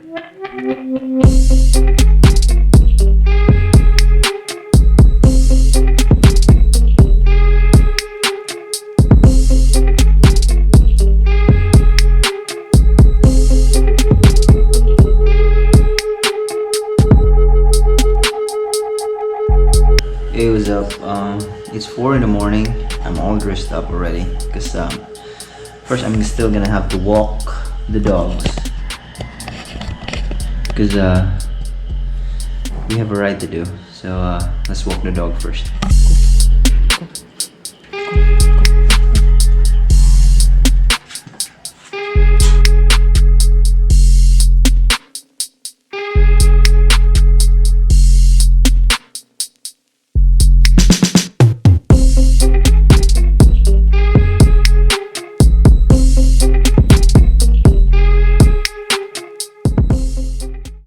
Hey, what's up? It's 4 in the morning. I'm all dressed up already because first I'm still gonna have to walk the dogs because we have a ride to do. So let's walk the dog first.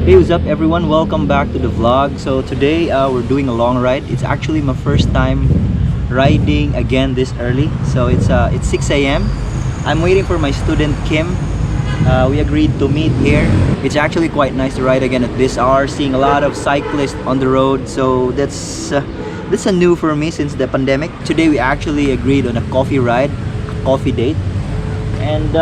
Hey, what's up everyone? Welcome back to the vlog. So today we're doing a long ride. It's actually my first time riding again this early. So it's 6 a.m. I'm waiting for my student Kim. We agreed to meet here. It's actually quite nice to ride again at this hour, seeing a lot of cyclists on the road. So that's a new for me since the pandemic. Today we actually agreed on a coffee ride, a coffee date, and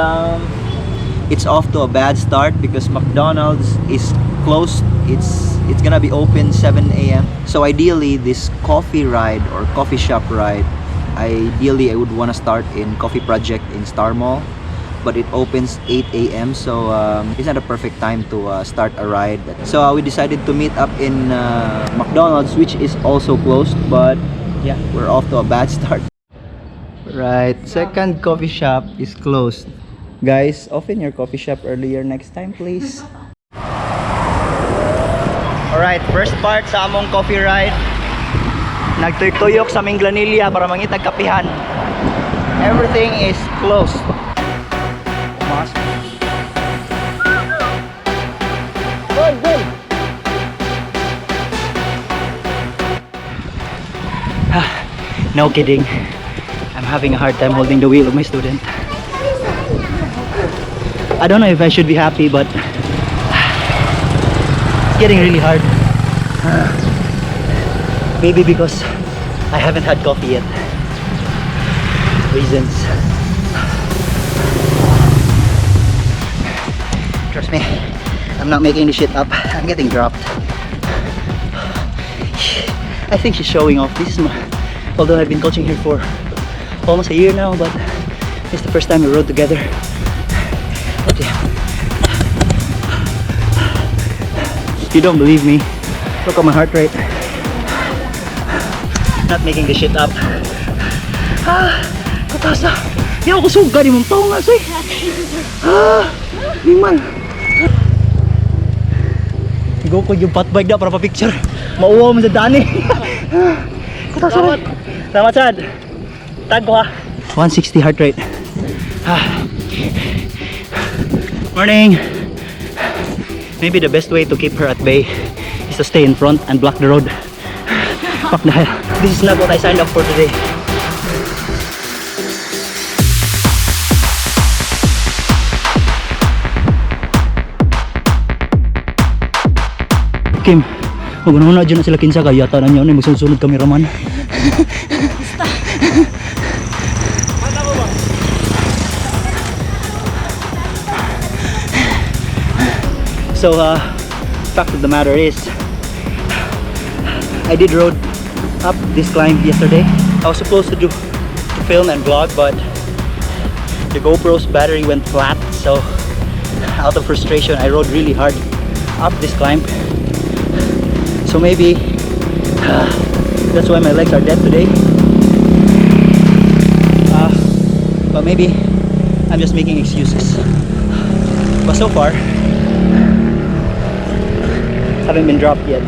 it's off to a bad start because McDonald's is closed. It's gonna be open 7 a.m. So ideally this coffee ride or coffee shop ride, ideally I would want to start in Coffee Project in Star Mall, but it opens 8 a.m. so it's not a perfect time to start a ride. So we decided to meet up in McDonald's, which is also closed, but yeah, we're off to a bad start. Right, second coffee shop is closed. Guys, open your coffee shop earlier next time, please. Alright, first part sa among coffee ride. Nagtuyok-tuyok sa aming Glanilla para mangitag kapihan. Everything is closed. Mas. Good. No kidding. I'm having a hard time holding the wheel of my student. I don't know if I should be happy, but it's getting really hard. Maybe because I haven't had coffee yet. Reasons. Trust me, I'm not making this shit up. I'm getting dropped. I think she's showing off. This is my, although I've been coaching here for almost a year now, but it's the first time we rode together. You don't believe me? Look at my heart rate. Not making this shit up. Katasa. Di ako suga di mong tongas eh. Di man. Go ko yung pat bike na para pa-picture. Mauwa mo sa daan eh. Katasa. Salamat sad. Tag ko ha. 160 heart rate. Morning. Maybe the best way to keep her at bay is to stay in front and block the road. Fuck the hell. This is not what I signed up for today. Kim, mag-una-una dyan na sila kinsa kaya yata na niyo na magsunod kameraman. So fact of the matter is, I did road up this climb yesterday. I was supposed to film and vlog, but the GoPro's battery went flat, so out of frustration I rode really hard up this climb. So maybe that's why my legs are dead today. But maybe I'm just making excuses. But so far haven't been dropped yet.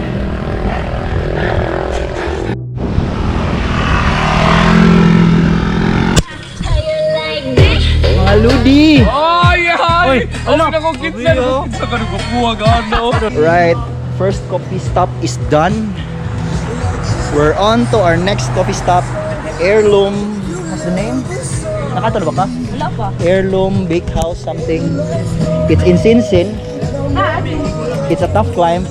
Mga ludi! Right, first coffee stop is done. We're on to our next coffee stop. Heirloom, what's the name? Nakatalo ba ka? Wala pa. Heirloom Bakehouse something. It's in Sinsin. It's a tough climb.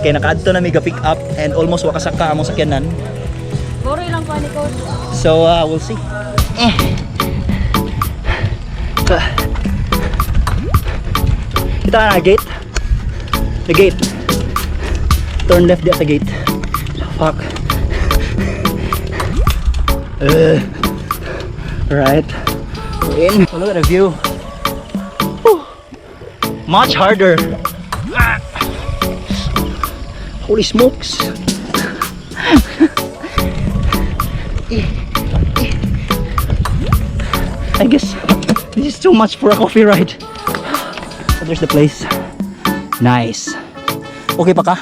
Kaya nakaadto na may pick up and almost wakasaka among sakyanan. So we'll see. Kita na gate. The gate. Turn left there sa gate. Fuck. Right. We're in. Oh, look at the view. Whew. Much harder. Holy smokes. I guess this is too much for a coffee ride. But there's the place. Nice. Okay pa ka?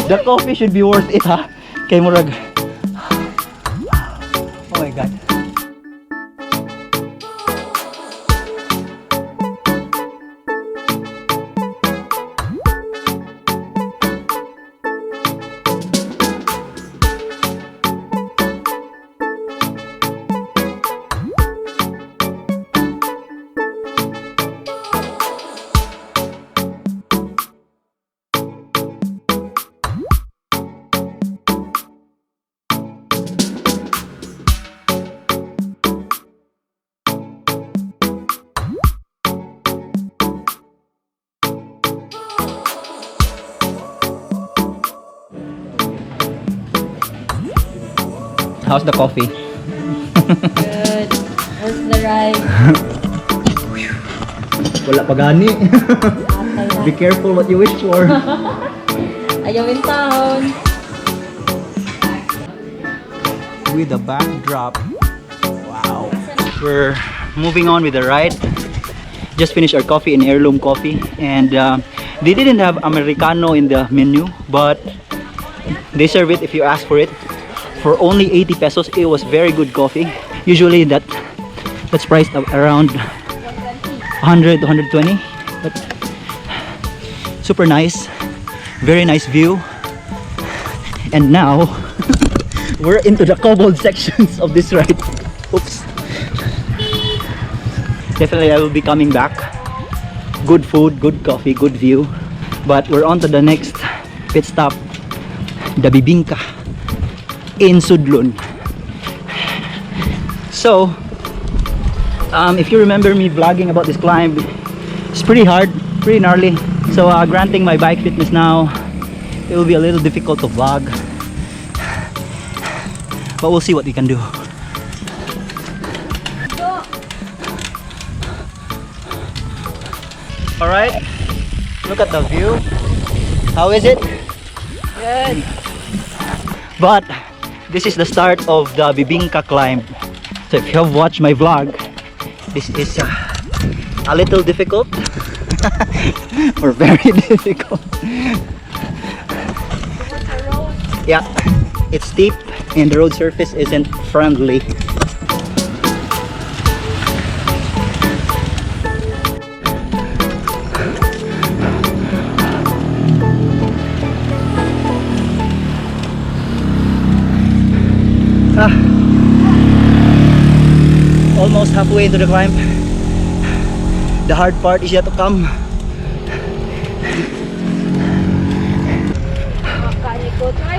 The coffee should be worth it, ha? Kay murag. Oh my god. How's the coffee? Good. How's the ride? Wala pa gani. Be careful what you wish for. Ayaw in town. With the backdrop. Wow. We're moving on with the ride. Just finished our coffee in Heirloom Coffee, and they didn't have Americano in the menu, but they serve it if you ask for it. For only 80 pesos, it was very good coffee. Usually that's priced around 100 120, but super nice, very nice view. And now we're into the cobbled sections of this ride. Oops. Definitely I will be coming back. Good food, good coffee, good view. But we're on to the next pit stop, the Bibingka in Sudlon. So if you remember me vlogging about this climb, it's pretty hard, pretty gnarly. So granting my bike fitness now, it will be a little difficult to vlog, but we'll see what we can do. Alright, look at the view. How is it? Good. But this is the start of the Bibingka climb. So if you have watched my vlog, this is a little difficult or very difficult. Yeah, it's steep and the road surface isn't friendly. Almost halfway into the climb. The hard part is yet to come.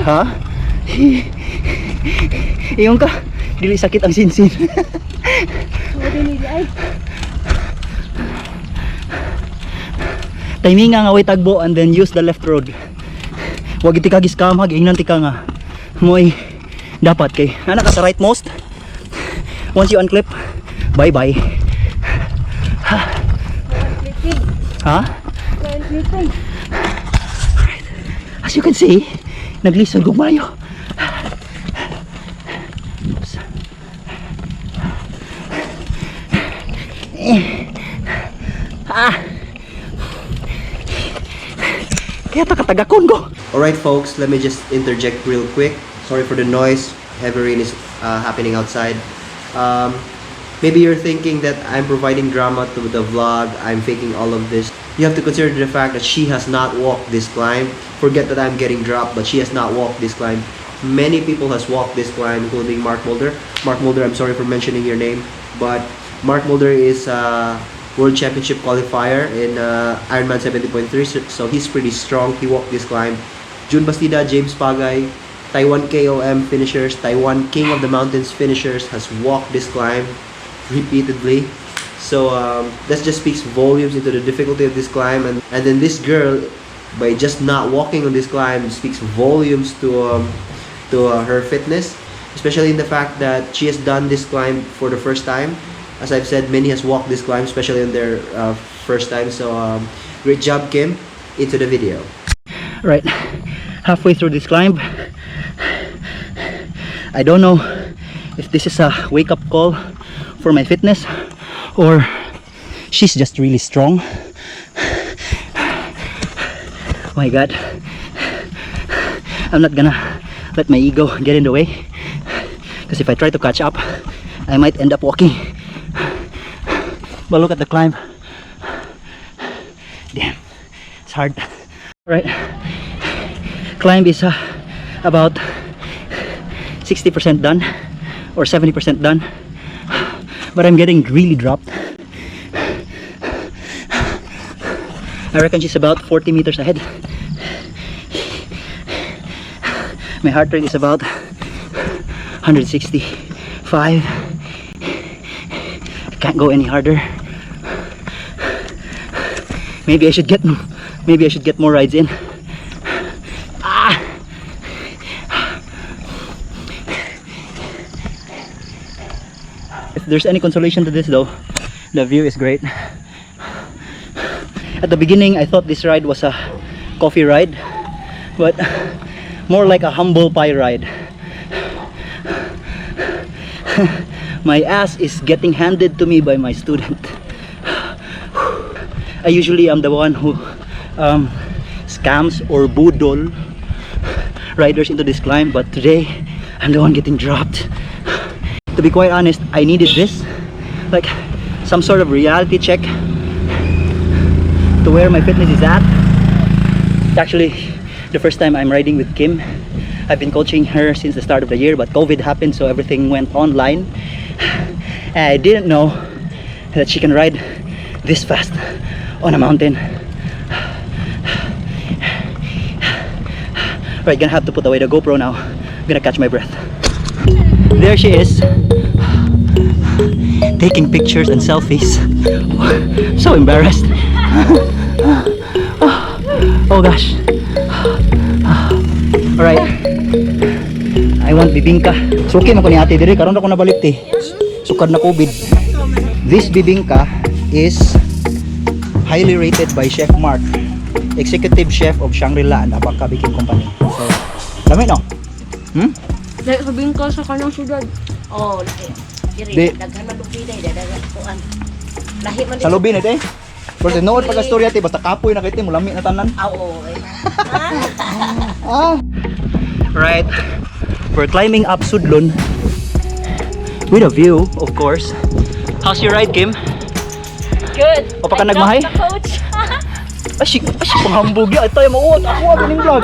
Ha? Iyon ka? Dili sakit ang sinsin. Timing nga way tagbo and then use the left road. Wag iti ka giskam, ingnan ti ka nga. Moy dapat kay ana ka sa rightmost. Once you unclip, bye bye. Ha? Alright. As you can see, naglisod kog mayo. Kaya takatagakon ko. Alright folks, let me just interject real quick. Sorry for the noise. Heavy rain is happening outside. Maybe you're thinking that I'm providing drama to the vlog, I'm faking all of this. You have to consider the fact that she has not walked this climb. Forget that I'm getting dropped, but she has not walked this climb. Many people has walked this climb, including Mark Mulder. Mark Mulder, I'm sorry for mentioning your name. But Mark Mulder is World Championship qualifier in Ironman 70.3, so he's pretty strong. He walked this climb. Jun Bastida, James Pagay, Taiwan KOM finishers, Taiwan King of the Mountains finishers has walked this climb repeatedly. So that just speaks volumes into the difficulty of this climb, and then this girl, by just not walking on this climb, speaks volumes to her fitness, especially in the fact that she has done this climb for the first time. As I've said, many has walked this climb, especially on their first time. So great job, Kim. Into the video. Right, halfway through this climb, I don't know if this is a wake-up call for my fitness or she's just really strong. Oh my god, I'm not gonna let my ego get in the way, because if I try to catch up, I might end up walking. But look at the climb. Damn, it's hard. Right, climb is about 60% done or 70% done, but I'm getting really dropped. I reckon she's about 40 meters ahead. My heart rate is about 165. I can't go any harder. Maybe I should get more rides in. If there's any consolation to this though, the view is great. At the beginning I thought this ride was a coffee ride, but more like a humble pie ride. My ass is getting handed to me by my student. I usually am the one who scams or boodle riders into this climb, but today I'm the one getting dropped. To be quite honest, I needed this, like some sort of reality check to where my fitness is at. It's actually the first time I'm riding with Kim. I've been coaching her since the start of the year, but COVID happened, so everything went online. And I didn't know that she can ride this fast on a mountain. Right, gonna have to put away the GoPro now. I'm gonna catch my breath. There she is, taking pictures and selfies. So embarrassed. Oh gosh. Alright, I want bibingka. Suki man ko ni ate diri, karon ako nabalik ti. Sukad na COVID. This bibingka is highly rated by Chef Mark, executive chef of Shangri-La and Apaka Baking Company. So, dami no? Dahil sabihin ko sa kanang sudad. Oh, lahi. Di. Daghan man lupi dahil daghan kuan. Lahi man. Sa lobby na te. Pero tinuod pagka storya te, basta kapoy na kay te, mulami na tanan. Oo. Right, we're climbing up Sudlon with a view, of course. How's your ride, Kim? Good. O pa ka nagmahay? Coach. Ay, panghambog ya. Ito yung mauot. Ako ang vlog.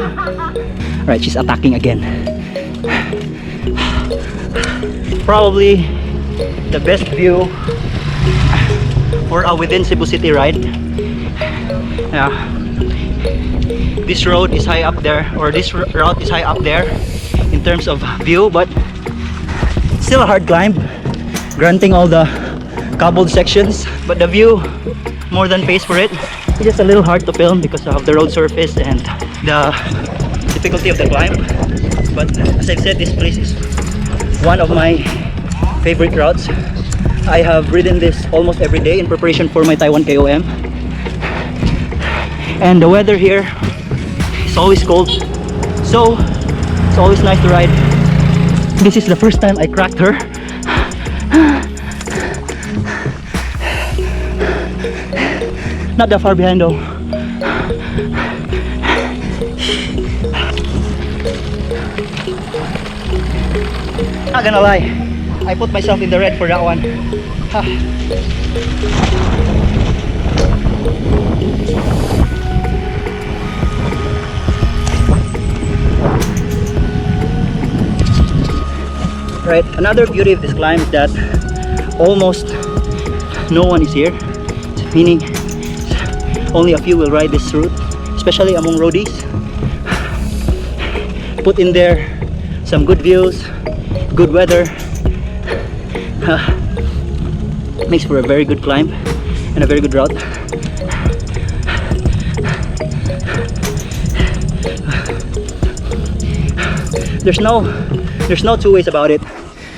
Right, she's attacking again. Probably the best view for a within Cebu City ride. Yeah. This road is high up there, or this route is high up there in terms of view, but still a hard climb, granting all the cobbled sections, but the view more than pays for it. It's just a little hard to film because of the road surface and the difficulty of the climb, but as I've said, this place is one of my favorite routes. I have ridden this almost every day in preparation for my Taiwan KOM, and the weather here is always cold, so it's always nice to ride. This is the first time I cracked her. Not that far behind though. Not gonna lie, I put myself in the red for that one. Right, another beauty of this climb is that almost no one is here, meaning only a few will ride this route, especially among roadies. Put in there some good views, good weather. Makes for a very good climb and a very good route. There's no two ways about it.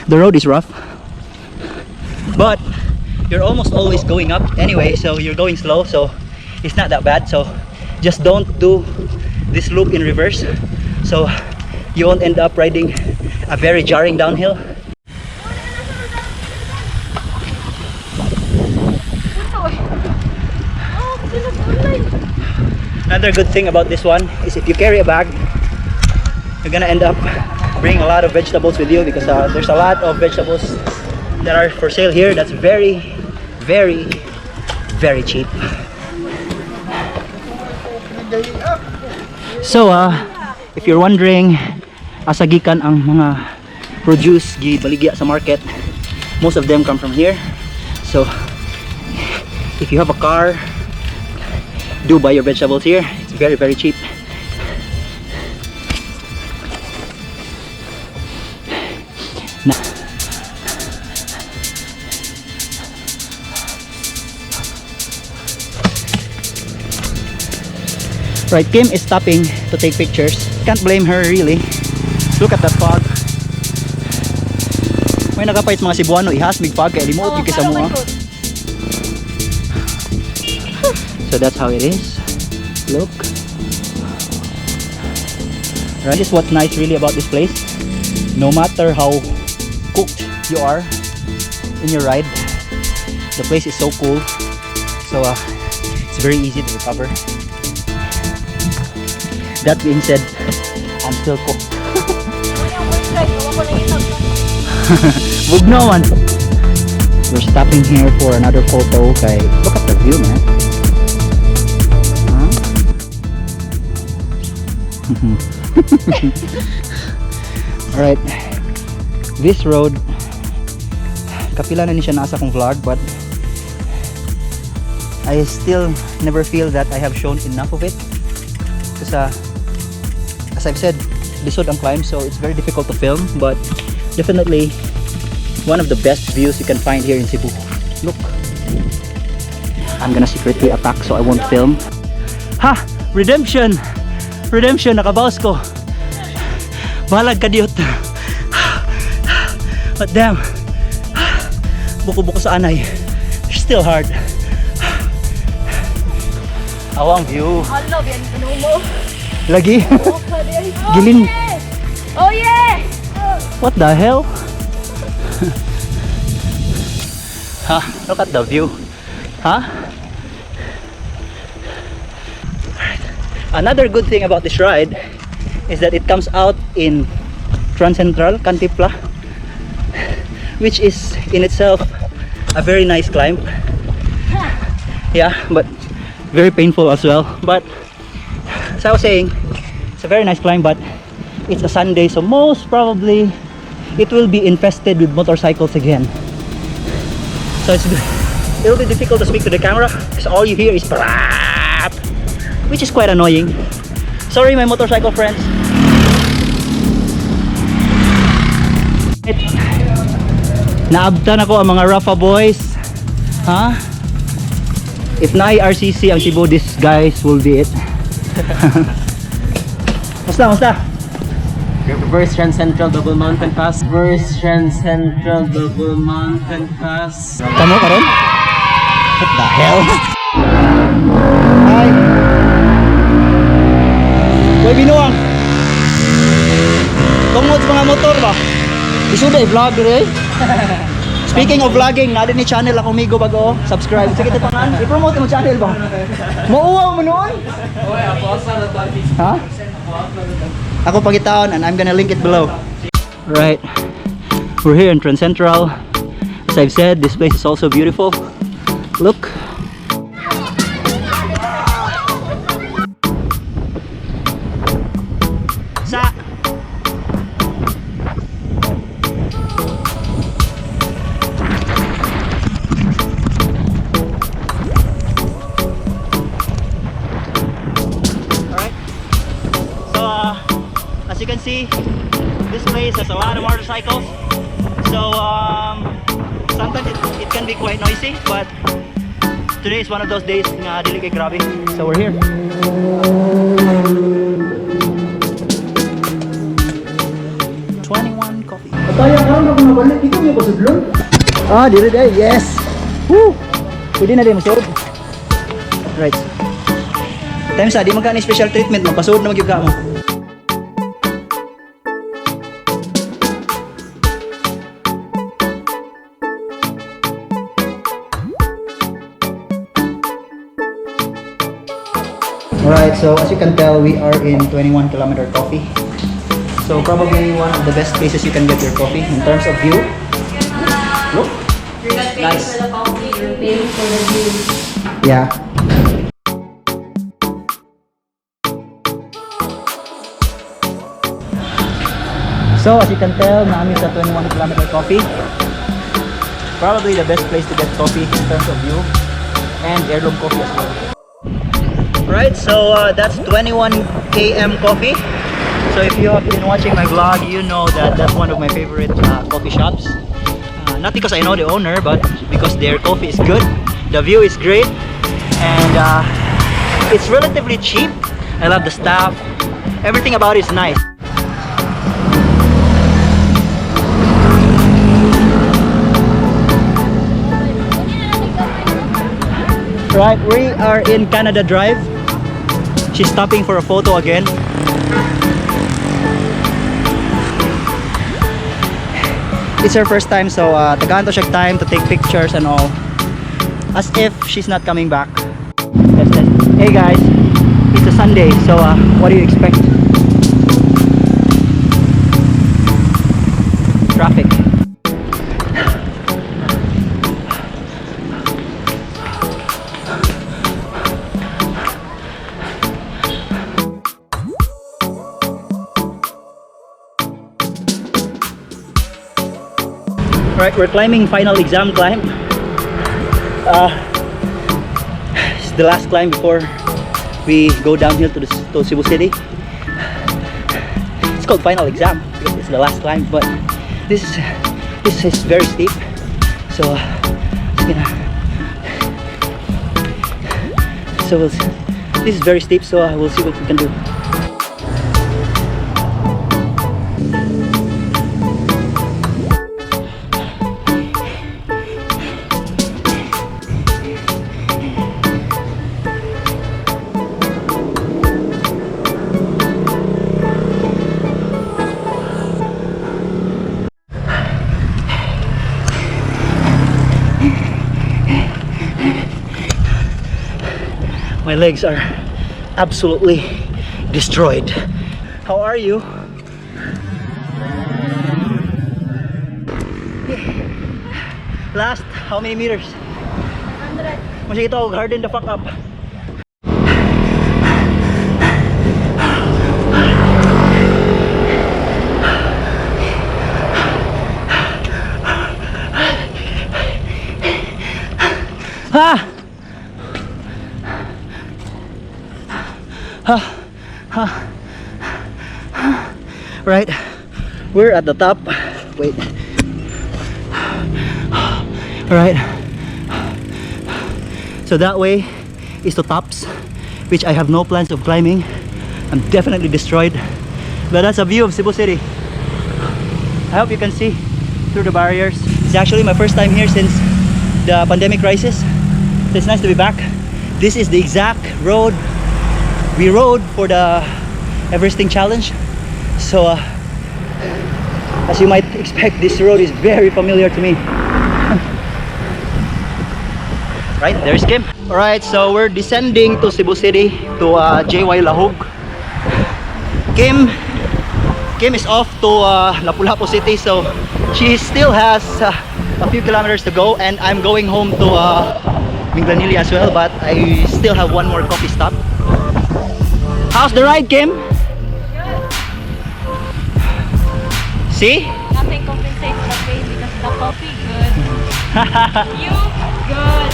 The road is rough, but you're almost always going up anyway, so you're going slow, so it's not that bad. So just don't do this loop in reverse, so you won't end up riding a very jarring downhill. Another good thing about this one is if you carry a bag, you're gonna end up bringing a lot of vegetables with you, because there's a lot of vegetables that are for sale here that's very cheap. So if you're wondering asa gikan ang mga produce gibaligya sa market, most of them come from here. So if you have a car, do buy your vegetables here. It's very cheap. Right, Kim is stopping to take pictures. Can't blame her really. Look at that fog. May nagapait mga Cebuano ihas big fog kay limuot yung kisa mo. So that's how it is. Look. Right, this is what's nice really about this place. No matter how cooked you are in your ride, the place is so cool. So it's very easy to recover. That being said, I'm still cooked. Bugno man. We're stopping here for another photo. Kay look at the view, man. Alright, this road kapila na ni siya nasa kong vlog, but I still never feel that I have shown enough of it, because as I've said, lisod ang climb, so it's very difficult to film, but definitely one of the best views you can find here in Cebu. Look, I'm gonna secretly attack so I won't film. Ha! Redemption! Redemption, nakabawas ko. Balag ka diyot. But damn, buko-buko sa anay. Still hard. Awang view. Hello, bien ano mo? Lagi. Giling. Oh yeah! What the hell? Ha, look at the view. Ha? Another good thing about this ride is that it comes out in Transcentral, Cantipla, which is in itself a very nice climb. Yeah, but very painful as well. But as I was saying, it's a very nice climb, but it's a Sunday, so most probably it will be infested with motorcycles again. So it'll be difficult to speak to the camera because all you hear is brap, which is quite annoying. Sorry my motorcycle friends. Naabtan ako ang mga Rafa boys. Ha? If na RCC ang Cebu, these guys will be it. Musta? Reverse Transcentral Double Mountain Pass. Reverse Transcentral Double Mountain Pass. Tamo ka rin? What the hell? Hi! Boy binuang! Tungod sa mga motor ba? Isuda i-vlog rin. Speaking of vlogging, na ni channel ako migo bago. Subscribe. Sige tatangan. I-promote mo channel ba? Mauwaw mo noon? Ha? Ako pagitaon and I'm gonna link it below. Right. We're here in Transcentral. As I've said, this place is also beautiful. Look. Sa see, this place has a lot of motorcycles. So sometimes it can be quite noisy, but today is one of those days nga dili kay grabe. So we're here. Coffee. Kaya ka na kung nabalik dito may pasudlon. Ah, dili day. Yes. Woo. Pwede na din masud. Right. Time sa di man ka ni special treatment, magpasud na magyud ka mo. Alright, so as you can tell, we are in 21 kilometer coffee. So probably one of the best places you can get your coffee in terms of view. Look. You're not paying Nice. for the coffee, you're paying for the view. Yeah. So as you can tell, namin sa 21 kilometer coffee. Probably the best place to get coffee in terms of view and heirloom coffee as well. Right, so that's 21 km coffee. So if you have been watching my vlog, you know that that's one of my favorite coffee shops. Not because I know the owner, but because their coffee is good, the view is great, and it's relatively cheap. I love the staff. Everything about it is nice. Right, we are in Canada Drive. She's stopping for a photo again. It's her first time, so tagaan to siya time to take pictures and all. As if she's not coming back. Yes, yes. Hey guys, it's a Sunday, so what do you expect? Traffic. Right, we're climbing final exam climb. It's the last climb before we go downhill to Cebu City. It's called final exam because it's the last climb, but this is very steep. So this is very steep. So we'll see what we can do. My legs are absolutely destroyed. How are you? Last, how many meters? 100. Masih ito, harden the fuck up. Ah! Right, we're at the top. Wait. Alright, so that way is the tops, which I have no plans of climbing. I'm definitely destroyed, but that's a view of Cebu City. I hope you can see through the barriers. It's actually my first time here since the pandemic crisis, so it's nice to be back. This is the exact road we rode for the Everesting challenge. So as you might expect, this road is very familiar to me. Right, there's Kim. Alright, so we're descending to Cebu City, to JY Lahog. Kim is off to Lapu-Lapu City, so she still has a few kilometers to go, and I'm going home to Minglanili as well, but I still have one more coffee stop. How's the ride, Kim? Good. See? Nothing compensates the pain because the coffee good. You good.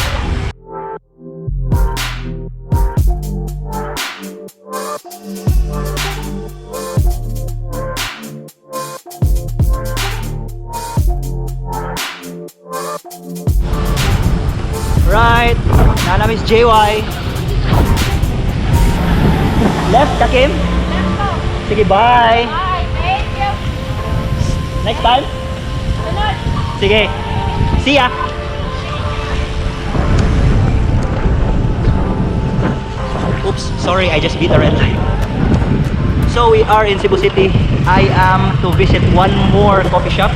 right. Nana Miss JY. Left, Kakim. Let's go. Sige, bye. Bye. Thank you. Next time. Sunod. Sige. See ya. Oops, sorry, I just beat a red light. So we are in Cebu City. I am to visit one more coffee shop.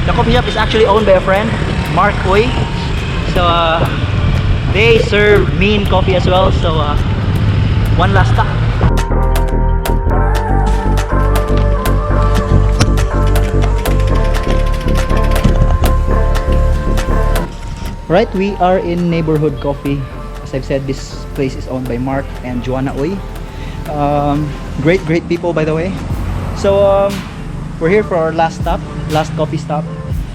The coffee shop is actually owned by a friend, Mark Uy. So they serve mean coffee as well. So one last stop. Right, we are in Neighborhood Coffee. As I've said, this place is owned by Mark and Joanna Uy. Great people, by the way. So we're here for our last coffee stop.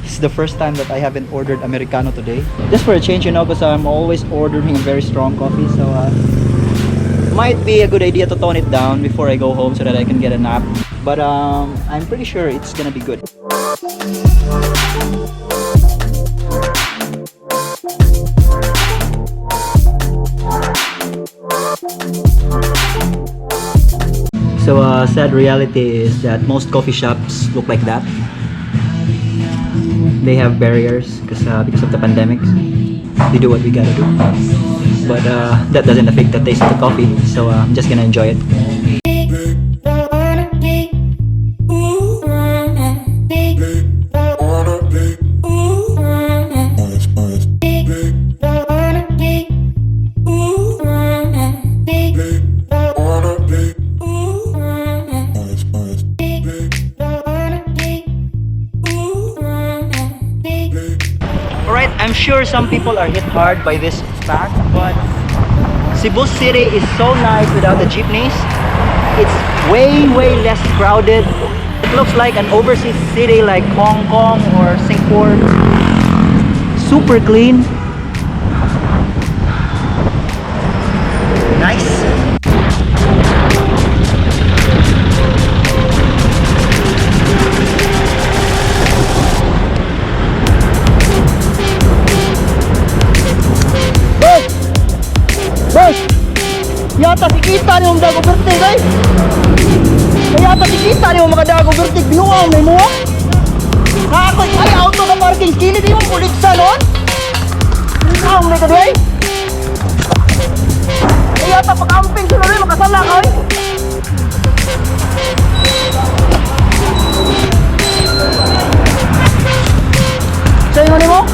It's the first time that I haven't ordered Americano today. Just for a change, you know, because I'm always ordering a very strong coffee. So might be a good idea to tone it down before I go home so that I can get a nap. But I'm pretty sure it's gonna be good. So sad reality is that most coffee shops look like that. They have barriers because of the pandemic. We do what we gotta do, but that doesn't affect the taste of the coffee. So I'm just gonna enjoy it. I'm sure some people are hit hard by this fact, but Cebu City is so nice without the jeepneys. It's way less crowded. It looks like an overseas city like Hong Kong or Singapore. Super clean. Nice. Yata sikita niyo mga dago bertig ay. Yata sikita niyo mga dago bertig binuang may mo. Ako ay auto na parking kilid mo kulit sa non. Ang may kaday. Yata pag-amping sila rin makasala ka ay. Sa'yo mo?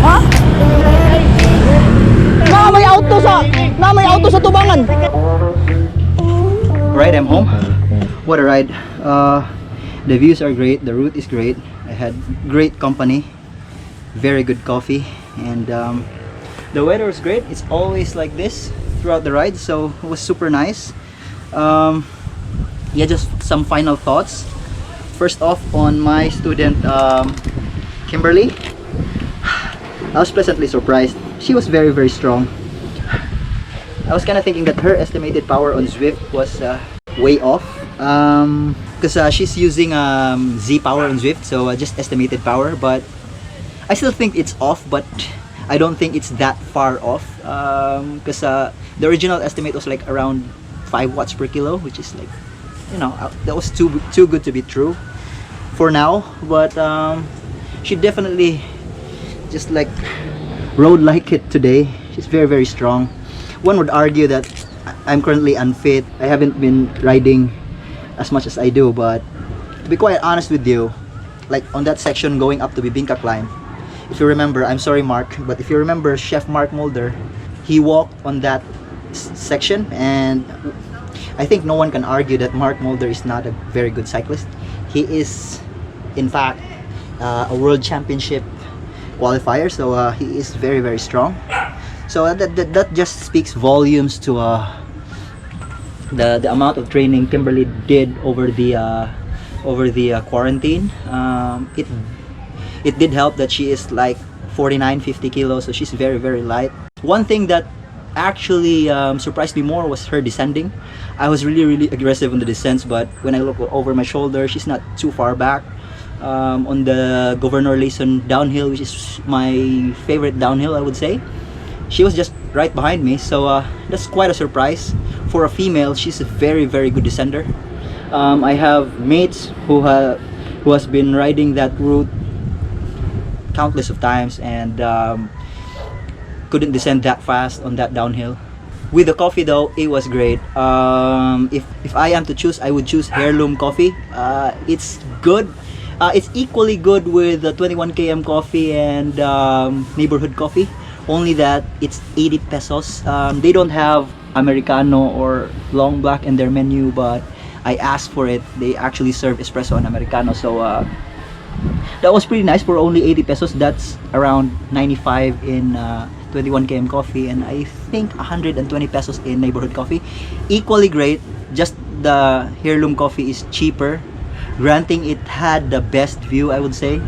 Ha? May auto sa tubangan. Right, I'm home. What a ride. The views are great, the route is great. I had great company, very good coffee, and the weather was great. It's always like this throughout the ride, so it was super nice. Yeah, just some final thoughts. First off, on my student Kimberly, I was pleasantly surprised. She was very strong. I was kind of thinking that her estimated power on Zwift was way off, because she's using Z power on Zwift, so just estimated power, but I still think it's off, but I don't think it's that far off, because the original estimate was like around 5 watts per kilo, which is like, you know, that was too good to be true for now, but she definitely just like rode like it today. She's very strong. One would argue that I'm currently unfit. I haven't been riding as much as I do, but to be quite honest with you, like on that section going up to Bibingka climb, if you remember, I'm sorry Mark, but if you remember Chef Mark Mulder, he walked on that section, and I think no one can argue that Mark Mulder is not a very good cyclist. He is in fact a world championship qualifier, so he is very strong. So that just speaks volumes to the amount of training Kimberly did over the quarantine. It did help that she is like 49-50 kilos, so she's very light. One thing that actually surprised me more was her descending. I was really aggressive on the descents, but when I look over my shoulder, she's not too far back. on the Governor Layson downhill, which is my favorite downhill, I would say. She was just right behind me, so that's quite a surprise. For a female, she's a very, very good descender. I have mates who has been riding that route countless of times and couldn't descend that fast on that downhill. With the coffee though, it was great. If I am to choose, I would choose Heirloom coffee. It's good. It's equally good with the 21 km coffee and neighborhood coffee, only that it's 80 pesos. They don't have Americano or long black in their menu, but I asked for it. They actually serve espresso and Americano, so that was pretty nice for only 80 pesos. That's around 95 in 21 km coffee, and I think 120 pesos in neighborhood coffee. Equally great, just the Heirloom coffee is cheaper. Granting it had the best view, I would say.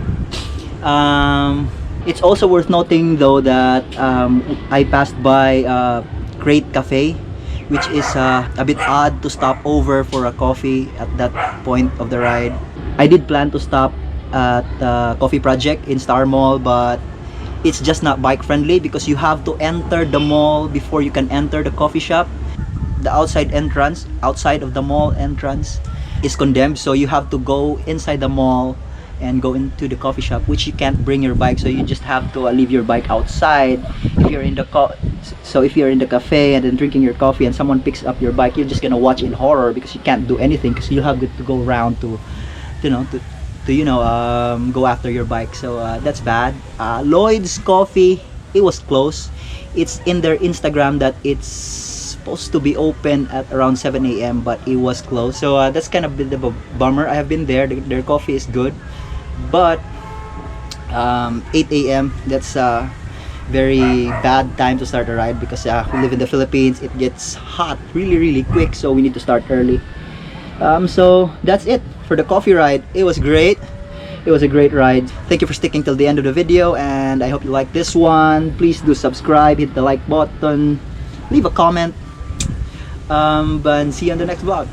It's also worth noting though that I passed by Crate Cafe, which is a bit odd to stop over for a coffee at that point of the ride. I did plan to stop at the Coffee Project in Star Mall, but it's just not bike friendly because you have to enter the mall before you can enter the coffee shop. The outside of the mall entrance is condemned, so you have to go inside the mall and go into the coffee shop, which you can't bring your bike, so you just have to leave your bike outside. If you're in the if you're in the cafe and then drinking your coffee and someone picks up your bike, you're just gonna watch in horror because you can't do anything because you have to go around to go after your bike. So that's bad. Lloyd's Coffee, it was close. It's in their Instagram that it's supposed to be open at around 7 a.m. but it was closed, so that's kind of a bit of a bummer. I have been there. Their coffee is good, but 8 a.m. that's a very bad time to start a ride because we live in the Philippines. It gets hot really quick, so we need to start early. So that's it for the coffee ride. It was great. It was a great ride. Thank you for sticking till the end of the video, and I hope you like this one. Please do subscribe, hit the like button, leave a comment, and see you on the next vlog.